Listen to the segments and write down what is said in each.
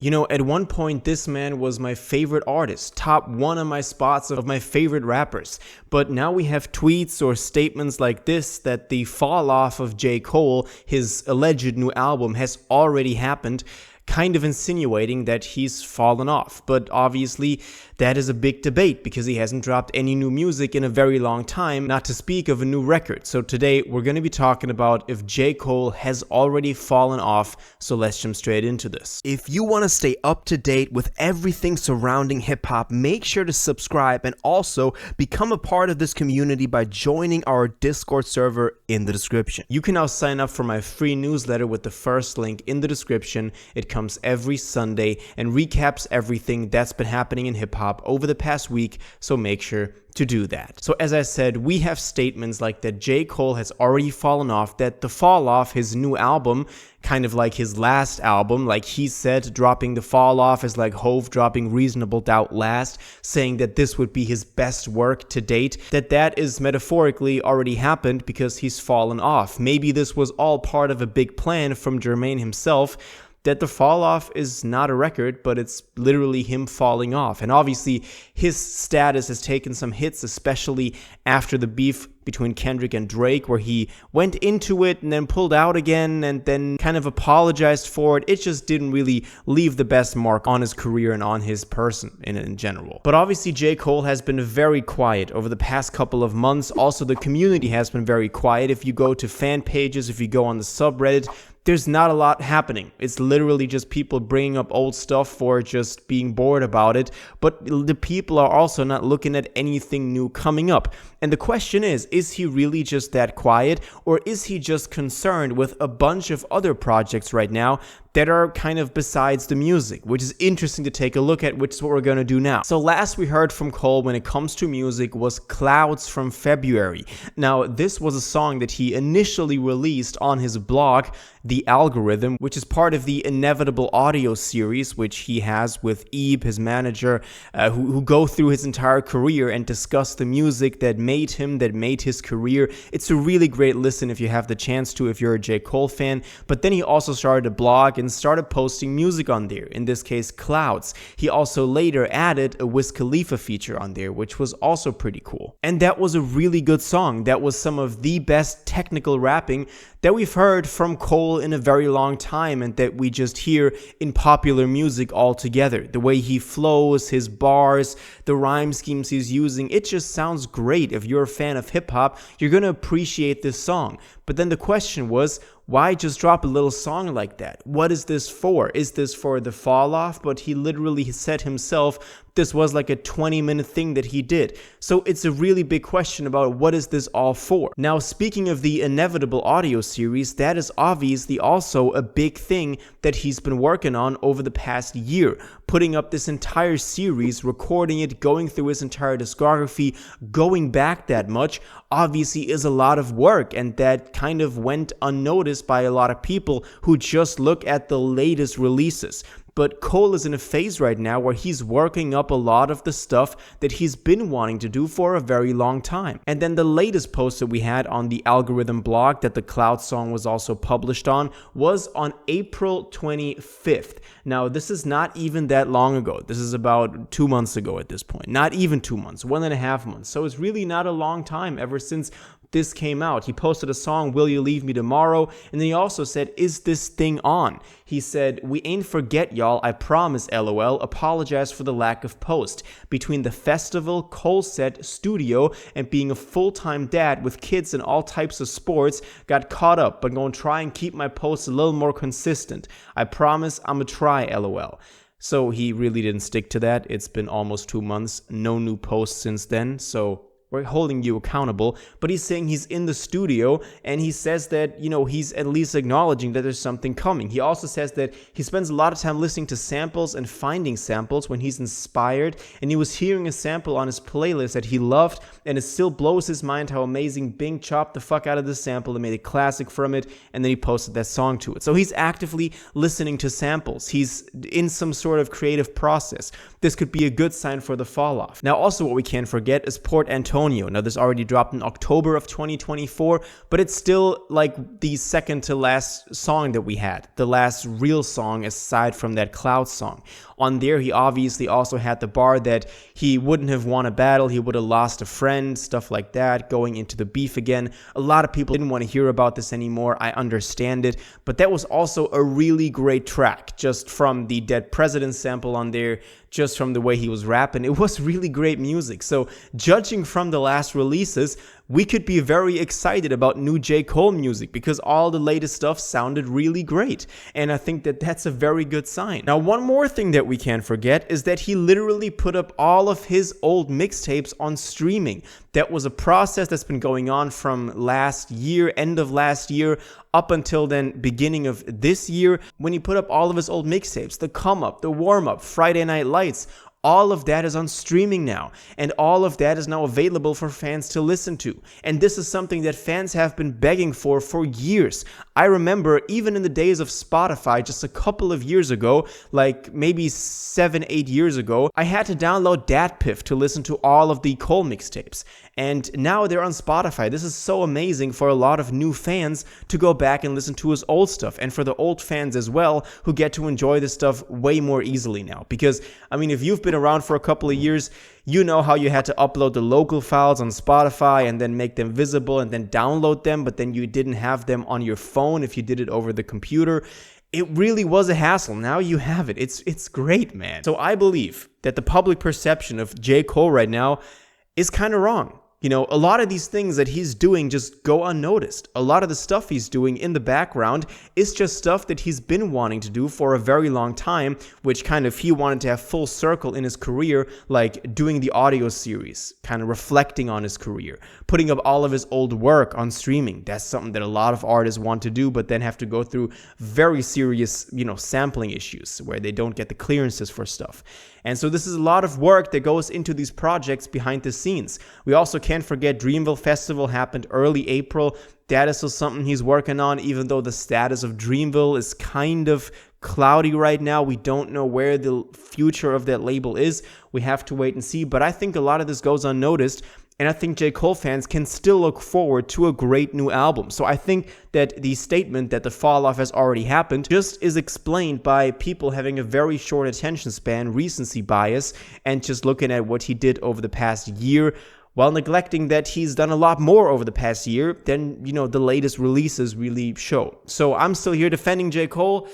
You know, at one point, this man was my favorite artist, top one on my spots of my favorite rappers. But now we have tweets or statements like this that the fall off of J. Cole, his alleged new album, has already happened, kind of insinuating that he's fallen off. But obviously, that is a big debate because he hasn't dropped any new music in a very long time, not to speak of a new record. So today, we're going to be talking about if J. Cole has already fallen off, so let's jump straight into this. If you want to stay up to date with everything surrounding hip-hop, make sure to subscribe and also become a part of this community by joining our Discord server in the description. You can now sign up for my free newsletter with the first link in the description. It comes every Sunday and recaps everything that's been happening in hip-hop over the past week, so make sure to do that. So as I said, we have statements like that J. Cole has already fallen off, that the fall off his new album, kind of like his last album, like he said, dropping the fall off is like Hove dropping Reasonable Doubt last, saying that this would be his best work to date, that is metaphorically already happened because he's fallen off. Maybe this was all part of a big plan from Jermaine himself, that the fall off is not a record, but it's literally him falling off. And obviously, his status has taken some hits, especially after the beef between Kendrick and Drake, where he went into it and then pulled out again and then kind of apologized for it. It just didn't really leave the best mark on his career and on his person in general. But obviously, J. Cole has been very quiet over the past couple of months. Also, the community has been very quiet. If you go to fan pages, if you go on the subreddit, there's not a lot happening. It's literally just people bringing up old stuff for just being bored about it. But the people are also not looking at anything new coming up. And the question is he really just that quiet? Or is he just concerned with a bunch of other projects right now that are kind of besides the music, which is interesting to take a look at, which is what we're going to do now. So last we heard from Cole when it comes to music was Clouds from February. Now, this was a song that he initially released on his blog, The Algorithm, which is part of the Inevitable audio series, which he has with Ebe, his manager, who go through his entire career and discuss the music that made him, that made his career. It's a really great listen if you have the chance to, if you're a J. Cole fan. But then he also started a blog and started posting music on there, in this case Clouds. He also later added a Wiz Khalifa feature on there, which was also pretty cool. And that was a really good song. That was some of the best technical rapping that we've heard from Cole in a very long time and that we just hear in popular music altogether. The way he flows, his bars, the rhyme schemes he's using, it just sounds great. If you're a fan of hip-hop, you're going to appreciate this song. But then the question was, why just drop a little song like that? What is this for? Is this for the fall off? But he literally said himself this was like a 20-minute thing that he did. So it's a really big question about what is this all for? Now, speaking of the Inevitable audio series, that is obviously also a big thing that he's been working on over the past year. Putting up this entire series, recording it, going through his entire discography, going back that much, obviously is a lot of work, and that kind of went unnoticed by a lot of people who just look at the latest releases. But Cole is in a phase right now where he's working up a lot of the stuff that he's been wanting to do for a very long time. And then the latest post that we had on the Algorithm blog that the Cloud song was also published on was on April 25th. Now, this is not even that long ago. This is about 2 months ago at this point. Not even 2 months, 1.5 months. So it's really not a long time ever since this came out. He posted a song, Will You Leave Me Tomorrow? And then he also said, is this thing on? He said, we ain't forget y'all, I promise, LOL, apologize for the lack of post. Between the festival, Cole set, studio, and being a full-time dad with kids in all types of sports, got caught up, but gonna try and keep my posts a little more consistent. I promise I'ma try, LOL. So he really didn't stick to that. It's been almost 2 months, no new posts since then, so we're holding you accountable. But he's saying he's in the studio, and he says that, you know, he's at least acknowledging that there's something coming. He also says that he spends a lot of time listening to samples and finding samples when he's inspired, and he was hearing a sample on his playlist that he loved, and it still blows his mind how amazing Bing chopped the fuck out of this sample and made a classic from it, and then he posted that song to it. So he's actively listening to samples. He's in some sort of creative process. This could be a good sign for the fall off. Now, also what we can't forget is Port Antonio Antonio. Now, this already dropped in October of 2024, but it's still like the second to last song that we had, the last real song aside from that Cloud song. On there, he obviously also had the bar that he wouldn't have won a battle, he would have lost a friend, stuff like that, going into the beef again. A lot of people didn't want to hear about this anymore. I understand it, but that was also a really great track, just from the Dead President sample on there, just from the way he was rapping. It was really great music. So judging from the last releases, we could be very excited about new J. Cole music because all the latest stuff sounded really great. And I think that that's a very good sign. Now, one more thing that we can't forget is that he literally put up all of his old mixtapes on streaming. That was a process that's been going on from last year, end of last year, up until then, beginning of this year, when he put up all of his old mixtapes, the Come Up, the Warm Up, Friday Night Lights. All of that is on streaming now, and all of that is now available for fans to listen to. And this is something that fans have been begging for years. I remember even in the days of Spotify, just a couple of years ago, like maybe 7-8 years ago, I had to download DatPiff to listen to all of the Cole mixtapes. And now they're on Spotify. This is so amazing for a lot of new fans to go back and listen to his old stuff, and for the old fans as well, who get to enjoy this stuff way more easily now. Because, I mean, if you've been around for a couple of years, you know how you had to upload the local files on Spotify and then make them visible and then download them, but then you didn't have them on your phone if you did it over the computer. It really was a hassle. Now you have it. It's great, man. So I believe that the public perception of J. Cole right now is kind of wrong. You know, a lot of these things that he's doing just go unnoticed. A lot of the stuff he's doing in the background is just stuff that he's been wanting to do for a very long time, which kind of he wanted to have full circle in his career, like doing the audio series, kind of reflecting on his career, putting up all of his old work on streaming. That's something that a lot of artists want to do, but then have to go through very serious, sampling issues where they don't get the clearances for stuff. And so this is a lot of work that goes into these projects behind the scenes. We also can't forget Dreamville Festival happened early April. That is still something he's working on, even though the status of Dreamville is kind of cloudy right now. We don't know where the future of that label is. We have to wait and see. But I think a lot of this goes unnoticed. And I think J. Cole fans can still look forward to a great new album. So I think that the statement that the fall off has already happened just is explained by people having a very short attention span, recency bias, and just looking at what he did over the past year, while neglecting that he's done a lot more over the past year than, the latest releases really show. So I'm still here defending J. Cole.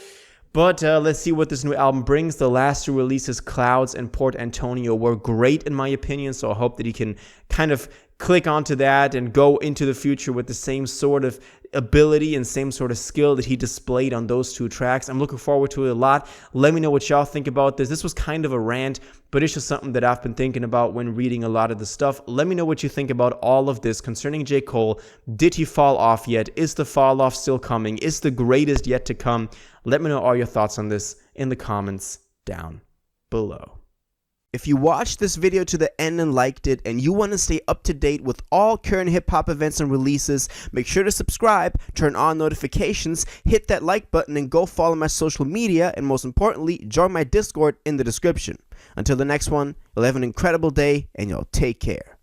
But let's see what this new album brings. The last two releases, Clouds and Port Antonio, were great in my opinion. So I hope that he can kind of click onto that and go into the future with the same sort of ability and same sort of skill that he displayed on those two tracks. I'm looking forward to it a lot. Let me know what y'all think about this. This was kind of a rant, but it's just something that I've been thinking about when reading a lot of the stuff. Let me know what you think about all of this concerning J. Cole. Did he fall off yet? Is the fall off still coming? Is the greatest yet to come? Let me know all your thoughts on this in the comments down below. If you watched this video to the end and liked it, and you want to stay up to date with all current hip-hop events and releases, make sure to subscribe, turn on notifications, hit that like button, and go follow my social media, and most importantly, join my Discord in the description. Until the next one, you'll have an incredible day, and y'all take care.